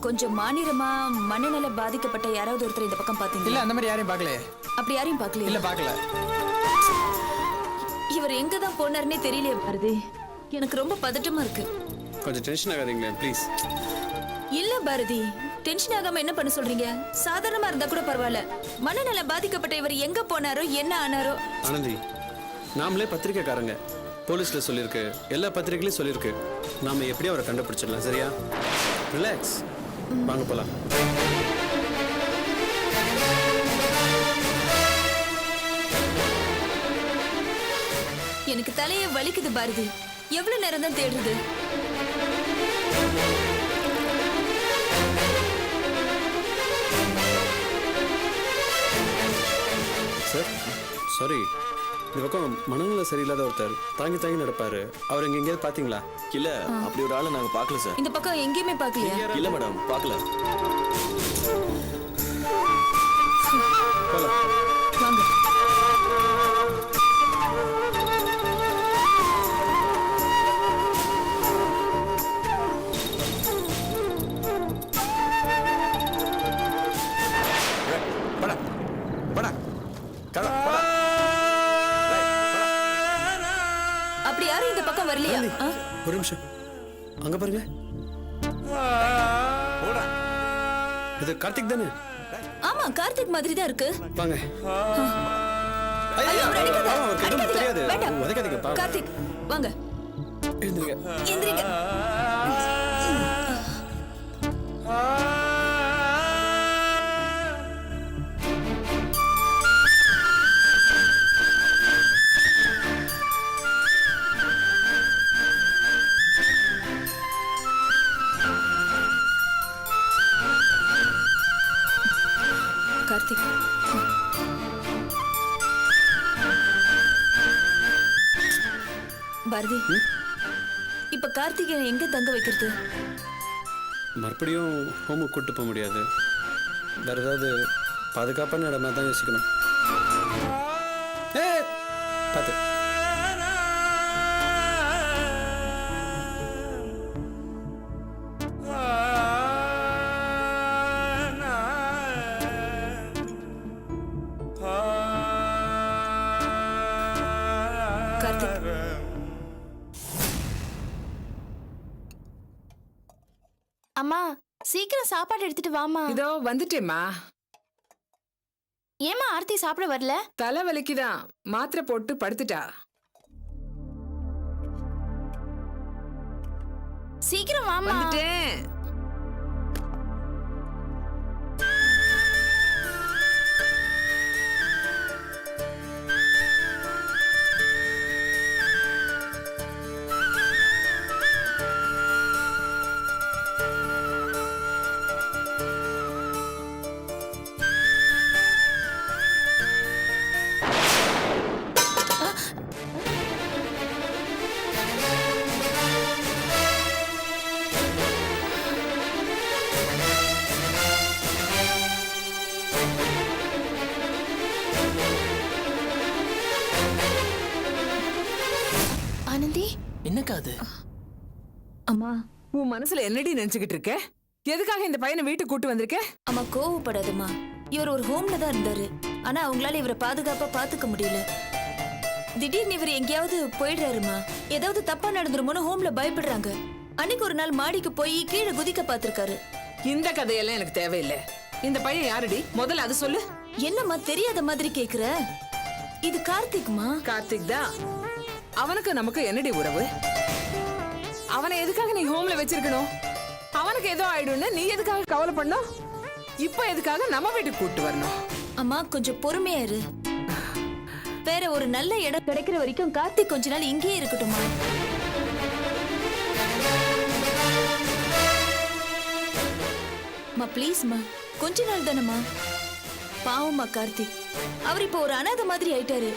கொஞ்சம் மாநிலமா மனநல பாதிக்கப்பட்ட யாராவது ஒருத்தர் இந்த பக்கம் பாத்தீங்க? இல்ல, அந்த மாதிரி யாரையும் பார்க்கல. அப்படி யாரையும் பார்க்கல? இல்ல, பார்க்கல. இவர் எங்க தான் போனாருன்னே தெரியலையே பாரதி. எனக்கு ரொம்ப பதட்டமா இருக்கு. கொஞ்சம் டென்ஷன் ஆகாதீங்களே ப்ளீஸ். இல்ல பாரதி, டென்ஷன் ஆகாம என்ன பண்ண சொல்றீங்க? சாதாரணமா இருந்தா கூட பரவாயில்ல. மனநல பாதிக்கப்பட்ட இவர் எங்க போனாரோ என்ன ஆனாரோ? ஆனந்தி, நாமளே பத்திரிக்கைக்காரங்க, போலீஸ்ல சொல்லியிருக்கு, எல்லா பத்திரிகையிலையும் சொல்லியிருக்கு. நாம எப்படியும் அவரை கண்டுபிடிச்சிடலாம். சரியா? ரிலாக்ஸ், வாங்க போலாம். எனக்கு தலையே வலிக்குது பாரதி. எவ்வளவு நேரம் தான் தேடுறது? சார், சாரி, இந்த பக்கம் மனநல சரியில்லாத ஒருத்தர் தாங்கி தாங்கி நடப்பாரு. அவர் இங்க எங்கேயாவது பாத்தீங்களா? இல்ல, அப்படி ஒரு ஆளை நாங்க பார்க்கல சார். இந்த பக்கம் எங்கேயுமே பார்க்கலையா? இல்ல மேடம், பார்க்கல. வாங்க. அப்படி யாரும் இந்த பக்கம் வரலையா? ஒரு நிமிஷம், அங்க பாருங்க. இது கார்த்திக் தானே? ஆமா, கார்த்திக் மாதிரி தான் இருக்கு. வாங்க. ஐயோ, அவர் அடிக்காத. அவர் கிட்ட தெரியாது. வேண்டாம். உதைக்காதீங்க, பாவம். கார்த்திக், வாங்க. எழுந்திருங்க. எந்திரிங்க. கார்த்திக், பாரதி, இப்ப கார்த்திகை எங்க தங்க வைக்கிறது? மறுபடியும் ஹோமுக்கு கூட்டு போக முடியாது. வேற ஏதாவது பாதுகாப்பான இடமா தான் யோசிக்கணும். பார்த்து. கார்த்திக், அம்மா, சீக்கிரம் சாப்பாடு எடுத்துட்டு வாமா. இதோ வந்துட்டேம்மா. ஏமா ஆர்த்தி சாப்பிட வரல? தலை வலிக்குதான், மாத்திரை போட்டு படுத்துட்டா. சீக்கிரம் வாமா. வந்துட்டேன். ஆனந்தி, என்னக்கா அது? அம்மா, உன் மனசுல என்னடி நினைச்சுக்கிட்டு இருக்க? எதுக்காக இந்த பையனை வீட்டுக்கு கூட்டு வந்திருக்க? அம்மா கோவப்படாதம்மா. இவர் ஒரு ஹோம்ல தான் இருந்தாரு. ஆனா அவங்களால இவரை பாதுகாப்பா பாத்துக்க முடியல. திடீர்னு இவர் எங்கேயாவது போயிடுறாருமா. ஏதாவது தப்பா நடந்துருமோன்னு ஹோம்ல பயப்படுறாங்க. அன்னைக்கு ஒரு நாள் மாடிக்கு போய் கீழே குதிக்க பாத்திருக்காரு. இந்த கதையெல்லாம் எனக்கு தேவையில்லை. இந்த பையன் யாருடி? முதல்ல அது சொல்லு. என்னம்மா தெரியாத மாதிரி கேக்குற? இது கார்த்திக்மா. கார்த்திக் தான். அவனுக்கு நமக்கு என்னடி உறவு? அவனை எதுக்காக நீ ஹோம்ல வச்சிருக்கணும்? அவனுக்கு ஏதோ ஆயிடும்னு நீ எதுக்காக கவலை பண்ணும்? இப்ப எதுக்காக நம்ம வீட்டுக்கு கூட்டு வரணும்? அம்மா கொஞ்சம் பொறுமையா இரு. வேற ஒரு நல்ல இடம் கிடைக்கிற வரைக்கும் கார்த்திக் கொஞ்ச நாள் இங்கேயே இருக்கட்டுமா? மா ப்ளீஸ்மா, கொஞ்ச நாள் தானம்மா. பாவம்மா கார்த்திக், அவர் இப்போ ஒரு அனாதை மாதிரி ஆயிட்டாரு.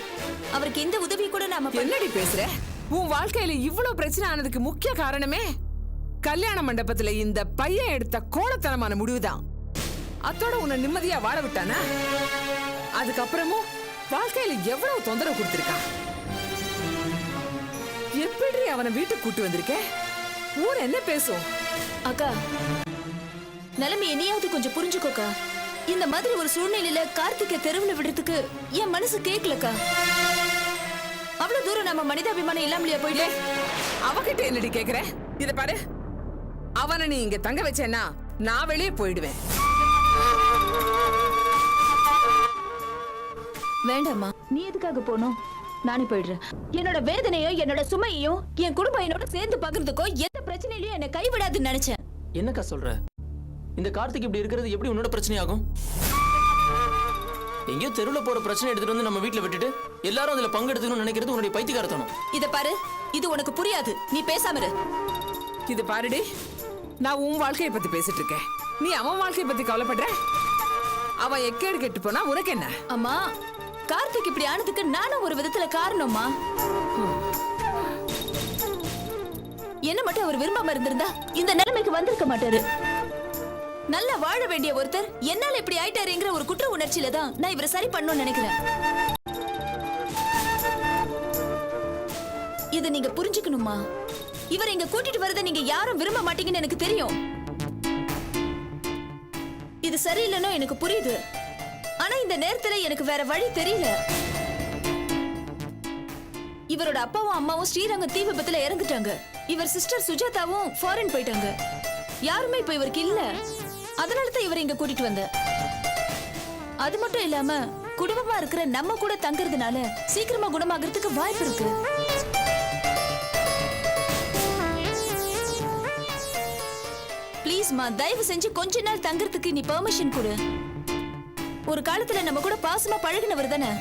அவருக்கு எந்த உதவி கூட நாம என்னடி பேசுற? உன் வாழ்க்கையில இவ்வளவு பிரச்சனை ஆனதுக்கு முக்கிய காரணமே கல்யாண மண்டபத்துல இந்த பையன் எடுத்த கோலத்தனமான முடிவுதான். அத்தோட உன்னை நிம்மதியா வாழ விட்டானா? அதுக்கப்புறமும் வாழ்க்கையில எவ்வளவு தொந்தரவு கொடுத்திருக்கான். எப்படி அவனை வீட்டுக்கு கூட்டு வந்திருக்க? ஊர் என்ன பேசும்? அக்கா, நிலைமையை நீயாவது கொஞ்சம் புரிஞ்சுக்கோக்கா. இந்த மாதிரி ஒரு சூழ்நிலையில கார்த்திகை தெருவுல விடுறதுக்கு என் மனசு கேட்கலக்கா. அவ்வளவு தூரம் நம்ம மனிதாபிமானம் இல்லாமலையா போயிட்டு அவகிட்ட என்னடி கேக்குற? இத பாரு, அவனை நீ இங்க தங்க வச்சேன்னா நான் வெளியே போயிடுவேன். வேண்டாம்மா, நீ எதுக்காக போகணும்? நானே போயிடுறேன். என்னோட வேதனையும் என்னோட சுமையையும் என் குடும்பம் என்னோட சேர்ந்து பகிர்ந்துக்கோ. எந்த பிரச்சனையிலயும் என்னை கைவிடாதுன்னு நினைச்சேன். என்னக்கா சொல்ற? இந்த கார்த்திக் இப்படி இருக்கிறது எப்படி உன்னோட பிரச்சனையாகும்? எங்கேயோ தெருவில் போற பிரச்சனை எடுத்துட்டு வந்து நம்ம வீட்டுல விட்டுட்டு எல்லாரும் அதுல பங்கெடுத்துக்கணும்னு நினைக்கிறது உன்னுடைய பைத்தியக்காரத்தனம். இத பாரு, இது உனக்கு புரியாது. நீ பேசாம இரு. இது பாருடி, நான் உன் வாழ்க்கையை பத்தி பேசிட்டு இருக்கேன். நீ அவன் வாழ்க்கையை பத்தி கவலைப்படுற? அவன் எக்கேடு கெட்டு போனா உனக்கு என்ன? அம்மா, கார்த்திக் இப்படி ஆனதுக்கு நானும் ஒரு விதத்துல காரணம்மா. என்ன மட்டும் அவர் விரும்பாம இருந்திருந்தா இந்த நிலைமைக்கு வந்திருக்க மாட்டாரு. நல்லா வாழ வேண்டிய ஒருத்தர் என்னால இப்படி ஆயிட்டாருங்கிற ஒரு குற்ற உணர்ச்சியில தான் நான் இவரை சரி பண்ணணும்னு நினைக்கிறேன். இத நீங்க புரிஞ்சுக்கணுமா? இவரை இங்க கூட்டிட்டு வரதை நீங்க யாரும் விரும்ப மாட்டீங்கன்னு எனக்கு தெரியும். இது சரியில்லைன்னு எனக்கு புரியுது. ஆனா இந்த நேரத்துல எனக்கு வேற வழி தெரியல. இவரோட அப்பாவும் அம்மாவும் ஸ்ரீரங்கம் தீ விபத்துல இறந்துட்டாங்க. இவர் சிஸ்டர் சுஜாதாவும் ஃபாரின் போயிட்டாங்க. யாருமே இப்ப இவருக்கு இல்ல. அதனாலதான் இவரை இங்க கூட்டிட்டு வந்த. அது மட்டும் இல்லாம குடும்பமா இருக்கிற நம்ம கூட தங்கறதுனால சீக்கிரமா குணமாகறதுக்கு வாய்ப்பு இருக்கு. ப்ளீஸ்மா, தயவு செஞ்சு கொஞ்ச நாள் தங்கறதுக்கு நீ பெர்மிஷன் கொடு. ஒரு காலத்துல நம்ம கூட பாசமா பழகினவர் தானே.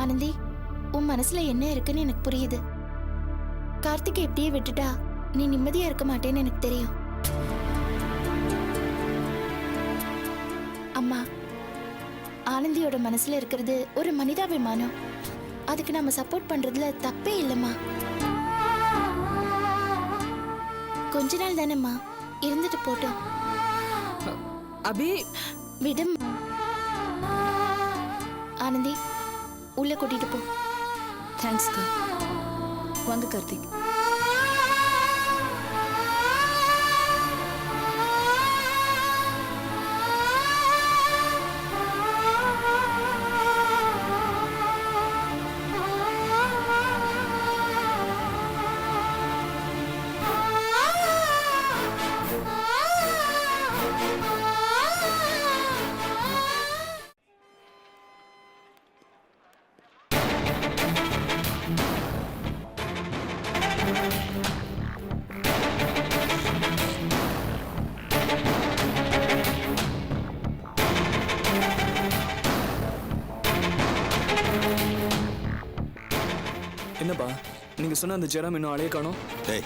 ஆனந்தி, உன் மனசுல என்ன இருக்குன்னு எனக்கு புரியுது. கார்த்திகை எப்படியே விட்டுட்டா நீ நிம்மதியா இருக்க மாட்டேன்னு எனக்கு தெரியும். அம்மா, ஆனந்தியோட மனசுல இருக்கிறது ஒரு மனிதாபிமானம். அதுக்கு நம்ம சப்போர்ட் பண்றதுல தப்பே இல்லம்மா. கொஞ்ச நாள் தானேம்மா, இருந்துட்டு போட்டோம். அபி, விடும்மா. ஆனந்தி, உள்ள கூட்டிட்டு போ. தேங்க்ஸ்க்கா. வாங்க கார்த்திக். என்னப்பா நீங்க சொன்ன அந்த ஜெரம் இன்னும் ஆளே காணோம்? டேய்,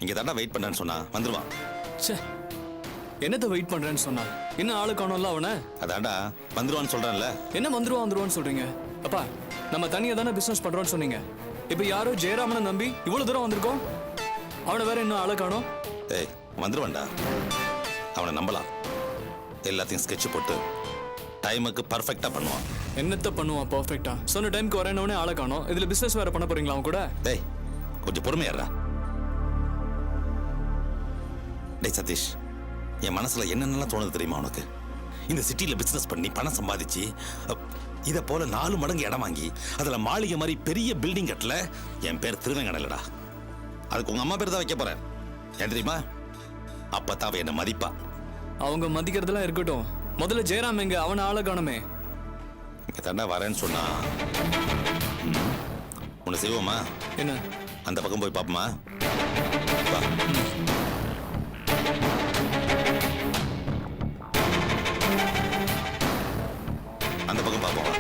இங்க தாண்டா வெயிட் பண்ணேன்னு சொன்னா வந்துருவான். ச்சே, என்னத்த வெயிட் பண்றேன்னு சொன்னா? இன்னும் ஆளு காணோம்ல அவனை? அதாண்டா வந்துருவான்னு சொல்றேன்ல. என்ன வந்துருவான்னு சொல்றீங்க? அப்பா, நம்ம தனியா தானே பிசினஸ் பண்றோம்னு சொன்னீங்க. இப்ப யாரோ ஜெயராமனை நம்பி இவ்வளவு தூரம் வந்திருக்கோம். அவனை வேற இன்னும் ஆளு காணோம். டேய், வந்துருவான்டா. அவனை நம்பலாம். எல்லாத்தையும் ஸ்கெட்ச் போட்டு டைமுக்கு பர்ஃபெக்டா பண்ணுவான். என்னத்த பண்ணுவான் பர்ஃபெக்டா? சொன்ன டைம்க்கு வரேன்னே ஆளை காணோம். இதுல பிசினஸ் வேற பண்ண போறீங்களா அவன் கூட? டேய், கொஞ்சம் பொறுமையாடுறா. டேய் சதீஷ், என் மனசுல என்னென்னலாம் தோணுது தெரியுமா உனக்கு? இந்த சிட்டில பிசினஸ் பண்ணி பணம் சம்பாதிச்சு இதை போல 4 மடங்கு இடம் வாங்கி அதுல மாளிகை மாதிரி பெரிய பில்டிங் கட்டல. என் பேர் திருவேங்கடலடா. அதுக்கு உங்க அம்மா பேர் தான் வைக்க போறேன். ஏன் தெரியுமா? அப்பதான் அவ என்ன மதிப்பா. அவங்க மதிக்கிறதெல்லாம் இருக்கட்டும். முதல்ல ஜெயராம் எங்க? அவனை ஆளை காணுமே. இங்க தாண்டா வரேன்னு சொன்னா. உன்னை செய்வோமா? என்ன? அந்த பக்கம் போய் பாப்போமா? வா. அந்த பக்கம் பாப்போம்.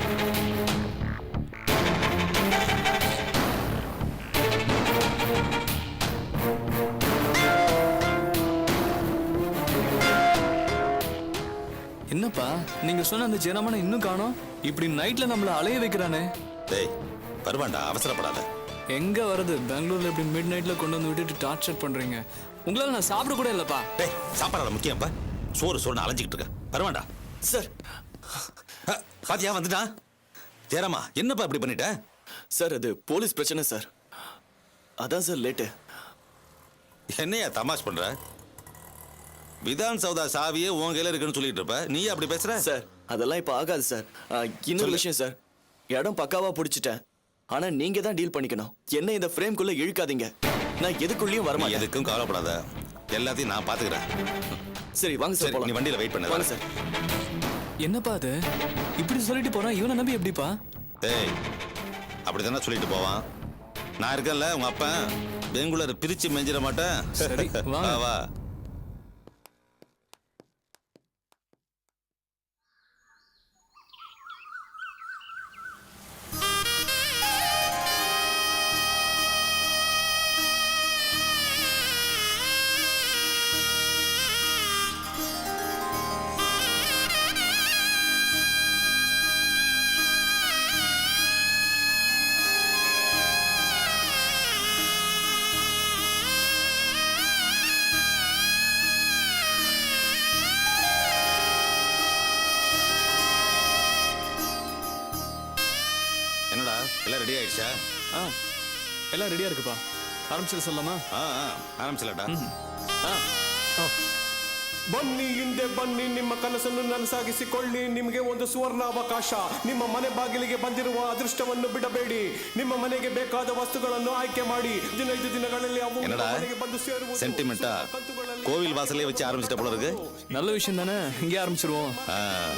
என்னப்பா நீங்க சொன்ன அந்த ஜெயராமனை இன்னும் காணோம்? இப்படி நைட்ல நம்மள அலைய வைக்கிறானே. டேய், வருவான்டா, அவசரப்படாத. எங்க வருது? பெங்களூர்ல இப்படி மிட் நைட்ல கொண்டு வந்து விட்டுட்டு டார்ச்சர் பண்றீங்க. உங்களால நான் சாப்பிட கூட இல்லப்பா. டேய், சாப்பாடு முக்கியம்ப்பா. சோறு அலைஞ்சிக்கிட்டு இருக்க. வருவான்டா. சார் பாத்தியா வந்துட்டான். ஜெயராமா, என்னப்பா இப்படி பண்ணிட்ட? சார் அது போலீஸ் பிரச்சனை சார். அதான் சார் லேட்டு. என்னையா தமாஷ் பண்ற? விதான் சௌதா சாவியே உன் கையில இருக்குன்னு சொல்லிட்டு இருப்ப, நீ அப்படி பேசுற? சார் அதெல்லாம் இப்போ ஆகாது சார். இன்னொரு விஷயம் சார், இடம் பக்காவா பிடிச்சிட்டேன். ஆனா நீங்க தான் டீல் பண்ணிக்கணும். என்ன இந்த ஃப்ரேம்குள்ள இழுக்காதீங்க. நான் எதுக்குள்ளேயும் நீ வரமாட்டேன். எதுக்கும் கவலைப்படாத, எல்லாத்தையும் நான் பாத்துக்கிறேன். சரி வாங்க சார் சரி, போலாம். நீ வண்டியில வெயிட் பண்ணு. வாங்க சார். என்னப்பா அது இப்படி சொல்லிட்டு போறான்? இவனை நம்பி எப்படிப்பா? ஏய், அப்படித்தானே சொல்லிட்டு போவான். நான் இருக்கேன்ல, உங்க அப்பன் பெங்களூர் பிரிச்சு மெஞ்சிட மாட்டேன். சரி, வாங்க. வா வா. என்னடா எல்லாம் ரெடி ஆயிடுச்சா? எல்லாம் ரெடியா இருக்குப்பா. ஆரம்பிச்சிட சொல்லலாமா? ஆரம்பிச்சலடா. ಬನ್ನಿ ಹಿಂದೆ ಬನ್ನಿ, ನಿಮ್ಮ ಕನಸನ್ನು ನನಸಾಗಿಸಿಕೊಳ್ಳಿ. ನಿಮಗೆ ಒಂದು ಸುವರ್ಣ ಅವಕಾಶ. ನಿಮ್ಮ ಮನೆ ಬಾಗಿಲಿಗೆ ಬಂದಿರುವ ಅದೃಷ್ಟವನ್ನು ಬಿಡಬೇಡಿ. ನಿಮ್ಮ ಮನೆಗೆ ಬೇಕಾದ ವಸ್ತುಗಳನ್ನು ಆಯ್ಕೆ ಮಾಡಿ. 15 ದಿನಗಳಲ್ಲಿ ಅವು என்னடா ಮನೆಗೆ ಬಂದು ಸೇರುವುದು. சென்டிமெண்டா கோவில் வாசலே வச்சு ஆரம்பிச்சிட்ட போல இருக்கு. நல்ல விஷயம் தானே, இங்கே ஆரம்பிச்சிருவோம்.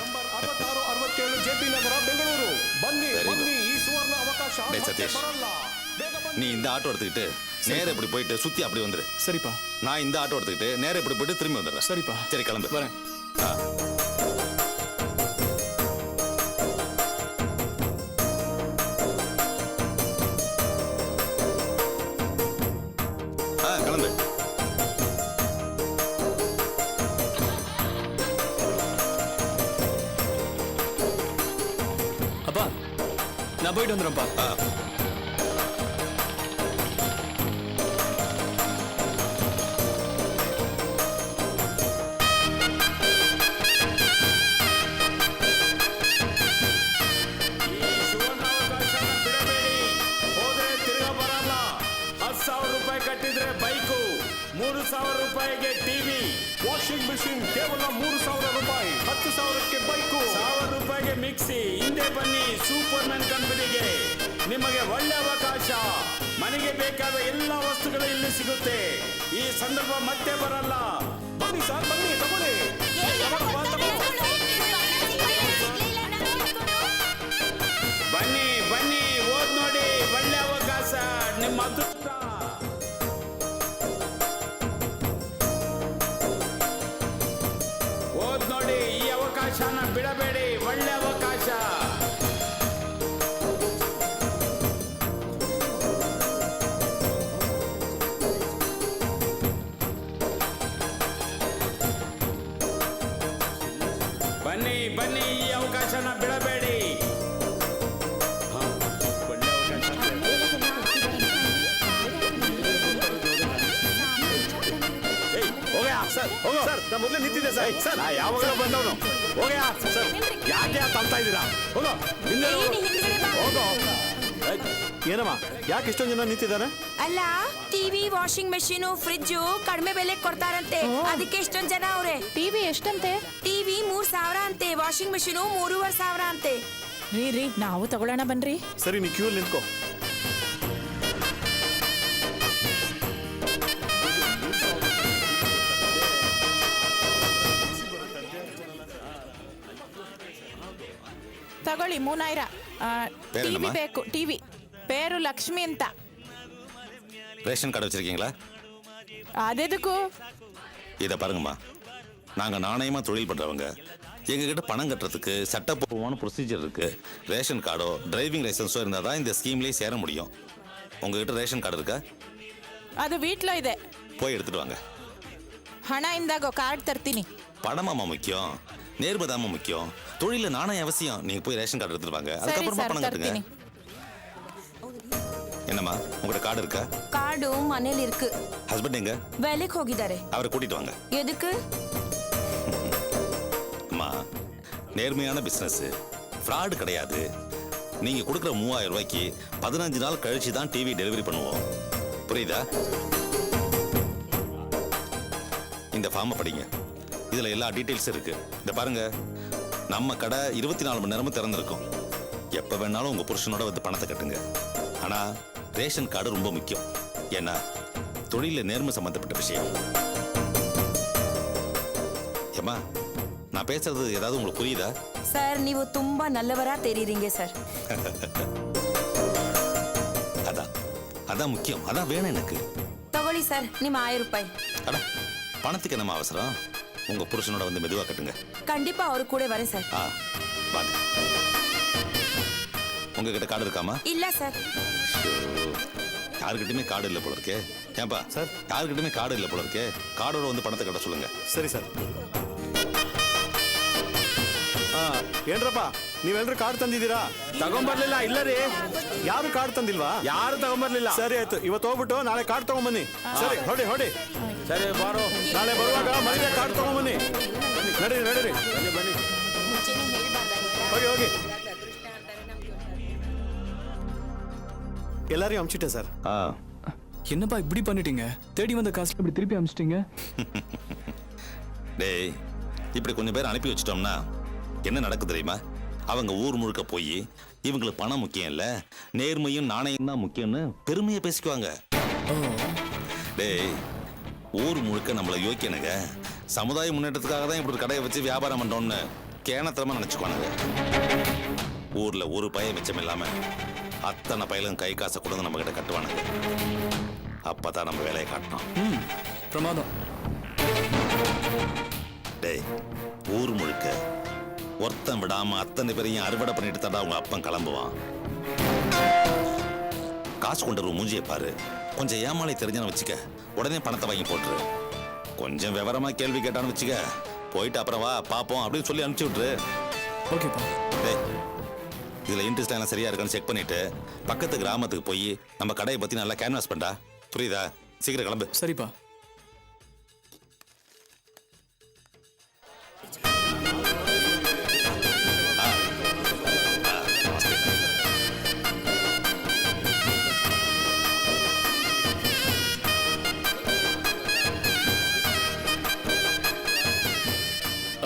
ನಂಬರ್ 66 67 ಜೆಪಿ ನಗರ ಬೆಂಗಳೂರು. ಬನ್ನಿ ಬನ್ನಿ, ಈ ಸುವರ್ಣ ಅವಕಾಶ டேய் ಮತ್ತೆ சதீஷ், ಬರಲ್ಲ. ಬೇಗ ಬನ್ನಿ. நீ இந்த ஆட்டோ எடுத்துக்கிட்டு நேரா இப்படி போயிட்டு சுத்தி அப்படி வந்துரு. சரிப்பா. நான் இந்த ஆட்டோ எடுத்துக்கிட்டு நேரா இப்படி போயிட்டு திரும்பி வந்துடுறேன். சரிப்பா. சரி கிளம்பு. வரேன். ஆ. கிளம்பு. அப்பா நான் போயிட்டு வந்துடுறேன்ப்பா. ಕಟ್ಟಿದ್ರೆ ಬೈಕು, 3,000 ರೂಪಾಯಿಗೆ ಟಿವಿ, ವಾಷಿಂಗ್ ಮಿಷಿನ್ ಕೇವಲ 3,000 ರೂಪಾಯಿ, 10,000ಕ್ಕೆ ಬೈಕು, 1,000 ರೂಪಾಯಿಗೆ ಮಿಕ್ಸಿ. ಹಿಂದೆ ಬನ್ನಿ ಸೂಪರ್ ಮ್ಯಾನ್ ಕಂಪನಿಗೆ. ನಿಮಗೆ ಒಳ್ಳೆ ಅವಕಾಶ. ಮನೆಗೆ ಬೇಕಾದ ಎಲ್ಲ ವಸ್ತುಗಳು ಇಲ್ಲಿ ಸಿಗುತ್ತೆ. ಈ ಸಂದರ್ಭ ಮತ್ತೆ ಬರಲ್ಲ. ಬನ್ನಿ ಸರ್, ಬನ್ನಿ ತಗೊಳ್ಳಿ. ಬನ್ನಿ ಬನ್ನಿ, ಓದ್ ನೋಡಿ, ಒಳ್ಳೆ ಅವಕಾಶ. ನಿಮ್ಮ ಅದೃಷ್ಟ. ನೋಡಿ, ಈ ಅವಕಾಶನ ಬಿಡಬೇಡಿ, ಒಳ್ಳೆ ಅವಕಾಶ. ಬನ್ನಿ ಬನ್ನಿ, ಈ ಅವಕಾಶನ ಬಿಡಬೇಡಿ. ಒಳ್ಳೆ ಅವಕಾಶ. ಸರ್ ಹೋಗೋ ಸರ್, ನಾ ಮೊದಲೇ ನಿಂತಿದ್ದೆ ಸರ್. ಸರ್ ನಾ ಯಾವಾಗ ಬಂದವನು. ಹೋಗ್ಯಾ ಸರ್, ಯಾಕೆ ತಂತಾ ಇದ್ದೀರಾ? ಹೋಗೋ ಹಿಂದೆ ಹೋಗೋ. ಏನಮ್ಮ, ಯಾಕೆ ಇಷ್ಟೊಂದು ಜನ ನಿಂತಿದ್ದಾರೆ? ಅಲ್ಲ, ಟಿವಿ, ವಾಷಿಂಗ್ ಮೆಷಿನ್, ಫ್ರಿಡ್ಜ್ ಕಡಿಮೆ ಬೆಲೆ ಕೊಡ್ತಾರಂತೆ, ಅದಕ್ಕೆ ಎಷ್ಟೊಂದು ಜನ ಅವ್ರೆ. ಟಿವಿ ಎಷ್ಟಂತೆ? ಟಿವಿ 3,000 ಅಂತೆ, ವಾಷಿಂಗ್ ಮೆಷಿನ್ 3,500 ಅಂತೆ. ರೀ ನಾವು ತಗೊಳ್ಳೋಣ ಬನ್ರಿ. ಸರಿ, ನೀ ಕ್ಯೂ ನಿಂತ್ಕೋ. ತಗೊಳ್ಳಿ 3,000. ಟಿವಿ ಬೇಕು. ಟಿವಿ பேரு லக்ஷ்மி ಅಂತ. ரேஷன் கார்டு வச்சிருக்கீங்களா? அதெதுக்கு? இதை பாருங்கம்மா, நாங்கள் நாணயமாக தொழில் பண்ணுறவங்க. எங்ககிட்ட பணம் கட்டுறதுக்கு சட்டப்பூர்வமான ப்ரொசீஜர் இருக்கு. ரேஷன் கார்டோ டிரைவிங் லைசன்ஸோ இருந்தால் தான் இந்த ஸ்கீம்லேயே சேர முடியும். உங்ககிட்ட ரேஷன் கார்டு இருக்கா? ಅದು வீட்ல ಇದೆ. போய் எடுத்துட்டு வாங்க. ಹಣ ಇಂದಾಗೋ ಕಾರ್ಡ್ ತರ್ತೀನಿ. பணமாமா முக்கியம், நேர்மதாமா முக்கியம். தொழில நாணயம் அவசியம். நீங்க போய் ரேஷன் கார்டு எடுத்துட்டு வாங்க, அதுக்கப்புறமா பணம் கட்டுங்க. என்னம்மா, உங்களோட கார்டு இருக்கா? ಕಾರ್ಡು ಮನೇಲಿ ಇருக்கு. ஹஸ்பண்ட் எங்க? வேலைக்கு ಹೋಗಿದ್ದಾರೆ. அவரை கூட்டிட்டு வாங்க. எதுக்கு? அம்மா, நேர்மையான பிசினஸ், ஃப்ராடு கிடையாது. நீங்க கொடுக்குற 3,000 ரூபாய்க்கு 15 நாள் கழிச்சு தான் டிவி டெலிவரி பண்ணுவோம். புரியுதா? இந்த ஃபார்மை படிங்க. இதுல எல்லா டீடைல்ஸ் இருக்கு. இந்த பாருங்க, நம்ம கடை 24 மணி நேரமும் திறந்திருக்கும். எப்ப வேணாலும் உங்க புருஷனோட வந்து பணத்தை கட்டுங்க. ஆனா ரேஷன் கார்டு ரொம்ப முக்கியம். ஏன்னா தொழில நேர்மை சம்பந்தப்பட்ட விஷயம். ஏமா, நான் பேசுறது ஏதாவது உங்களுக்கு புரியுதா? ಸರ್ ನೀವು ತುಂಬಾ ನಲ್ಲವರ ತೆರೀರಿಂಗೆ ಸರ್. அதான் முக்கியம். அதான் வேணும் எனக்கு. ತಗೊಳ್ಳಿ ಸರ್ ನಿಮ್ಮ 1000 ರೂಪಾಯಿ. அட, பணத்துக்கு நம்ம அவசரம். உங்க புருஷனோட வந்து மெதுவா கட்டுங்க. கண்டிப்பா அவரு கூட வரேன் சார். வாங்க. உங்ககிட்ட கார்டு இருக்காமா? இல்ல சார். யாருக்கிட்டுமே கார்டு இல்ல போல இருக்கே. ஏன்பா சார், யாருக்கிட்டுமே கார்டு இல்ல போல இருக்கே. கார்டோட வந்து பணத்தை கட்ட சொல்லுங்க. ಸರಿ ಸರ್. ಏನ್ರಪ್ಪ ನೀವೆಲ್ಲರೂ ಕಾರ್ಡ್ ತಂದಿದ್ದೀರಾ? ತಗೊಂಬರ್ಲಿಲ್ಲ. ಇಲ್ಲ ರೀ, ಯಾರು ಕಾರ್ಡ್ ತಂದಿಲ್ವಾ? ಯಾರು ತಗೊಂಬರ್ಲಿಲ್ಲ. ಸರಿ ಆಯ್ತು, ಇವತ್ತು ಹೋಗ್ಬಿಟ್ಟು ನಾಳೆ ಕಾರ್ಡ್ ತಗೊಂಬನ್ನಿ. ಸರಿ, ಹೊಡಿ ಹೊಡಿ. ಸರಿ ಬಾರೋ. ನಾಳೆ ಬರುವಾಗ ಮನೆಗೆ ಕಾರ್ಡ್ ತಗೊಂಬನ್ನಿ. ನಡೀರಿ ನಡೀರಿ, ಬನ್ನಿ. ಹೋಗಿ ಹೋಗಿ. எல்லாரையும் அனுப்பிச்சிட்டேன் சார். என்னப்பா இப்படி பண்ணிட்டீங்க? தேடி வந்த காசு இப்படி திருப்பி அனுப்பிச்சிட்டீங்க. டேய், இப்படி கொஞ்சம் பேர் அனுப்பி வச்சிட்டோம்னா என்ன நடக்குது தெரியுமா? அவங்க ஊர் முழுக்க போய் இவங்களுக்கு பணம் முக்கியம் இல்ல, நேர்மையும் நாணயம் தான் முக்கியம்னு பெருமையை பேசிக்குவாங்க. டேய், ஊர் முழுக்க நம்மளை யோக்கியனுங்க சமுதாய முன்னேற்றத்துக்காக தான் இப்படி கடையை வச்சு வியாபாரம் பண்றோம்னு கேனத்தனமா நினைச்சுக்குவானுங்க. ஊர்ல ஒரு பையன் மிச்சம் இல்லாம அத்தனை பையலும் கை காசை கொடுத்து நம்ம கிட்ட கட்டுவானுங்க. அப்பதான் நம்ம வேலையை காட்டணும். பிரமாதம். டேய், ஊர் முழுக்க ஒருத்தன் விடாம அத்தனை பேரையும் அறுவடை பண்ணிட்டு தான் அவங்க அப்பன் கிளம்புவான். காசு கொண்டு வரும் மூஞ்சியை பாரு. கொஞ்சம் ஏமாளி தெரிஞ்சான்னு வச்சுக்க, உடனே பணத்தை வாங்கி போட்டுரு. கொஞ்சம் விவரமா கேள்வி கேட்டான்னு வச்சுக்க, போயிட்டு அப்புறம் வா பாப்போம் அப்படின்னு சொல்லி அனுப்பிச்சு விட்டுரு. ஓகேப்பா. டேய், இதுல இன்ட்ரெஸ்ட் எல்லாம் சரியா இருக்கான்னு செக் பண்ணிட்டு பக்கத்து கிராமத்துக்கு போய் நம்ம கடையை பத்தி நல்லா கேன்வாஸ் பண்ணா. புரியுதா? சீக்கிரம் கிளம்பு. சரிப்பா.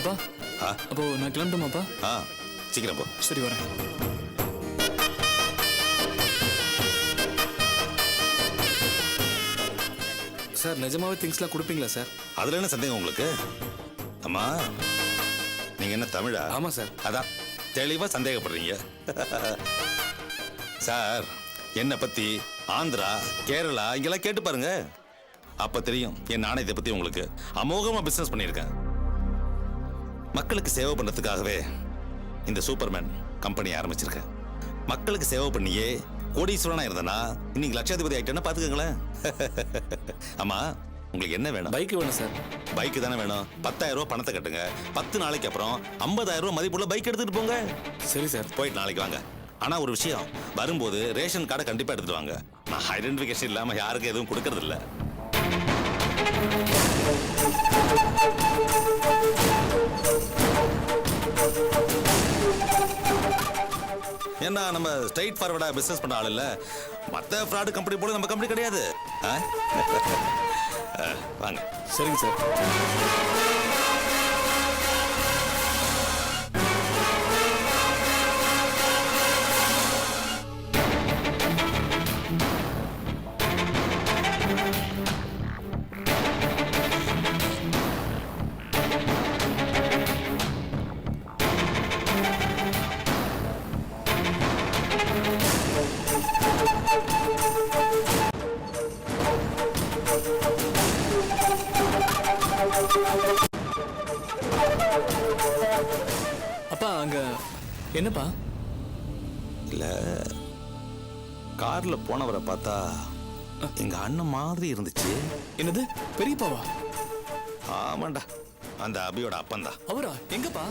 அப்பா, அப்போ நான் கிளம்பட்டுமாப்பா? சீக்கிரம் போ. சரி, வரேன். சார், நிஜமாவே திங்ஸ்லாம் கொடுப்பீங்களா சார்? அதுல என்ன சந்தேகம் உங்களுக்கு? அம்மா, நீங்க என்ன தமிழா? ஆமா சார். அதான் தெளிவா சந்தேகப்படுறீங்க. சார், என்ன பத்தி ஆந்திரா, கேரளா இங்கெல்லாம் கேட்டு பாருங்க. அப்ப தெரியும் என் நாணயத்தை பத்தி உங்களுக்கு. அமோகமா பிசினஸ் பண்ணியிருக்கேன். மக்களுக்கு சேவை பண்றதுக்காகவே இந்த சூப்பர்மேன் கம்பெனி ஆரம்பிச்சிருக்கேன். மக்களுக்கு சேவை பண்ணியே கோடீஸ்வரனா இருந்தனா இன்னைக்கு லட்சாதிபதி ஆயிட்டேன்னா பாத்துக்கங்களேன். ஆமா, உங்களுக்கு என்ன வேணும்? பைக் வேணும் சார். பைக் தானே வேணும். 10,000 ரூபாய் பணத்தை கட்டுங்க. 10 நாளைக்கு அப்புறம் 50,000 ரூபாய் மதிப்புள்ள பைக் எடுத்துட்டு போங்க. சரி சார். போயிட்டு நாளைக்கு வாங்க. ஆனா ஒரு விஷயம், வரும்போது ரேஷன் கார்டை கண்டிப்பா எடுத்துட்டு வாங்க. நான் ஐடென்டிபிகேஷன் இல்லாம யாருக்கும் எதுவும் கொடுக்கறது இல்ல. ஏன்னா நம்ம ஸ்ட்ரைட் ஃபார்வர்டா பிசினஸ் பண்ண ஆள் இல்ல. மத்த ஃப்ராட் கம்பெனி போல நம்ம கம்பெனி கிடையாது. வாங்க. சரிங்க சார். அப்பா, அங்க என்னப்பா? இல்ல, கார்ல போனவரை பார்த்தா எங்க அண்ணன் மாதிரி இருந்துச்சு. என்னது, பெரியப்பாவா? ஆமாண்டா, அந்த அபியோட அப்பன் தான். அவரா? எங்கப்பா?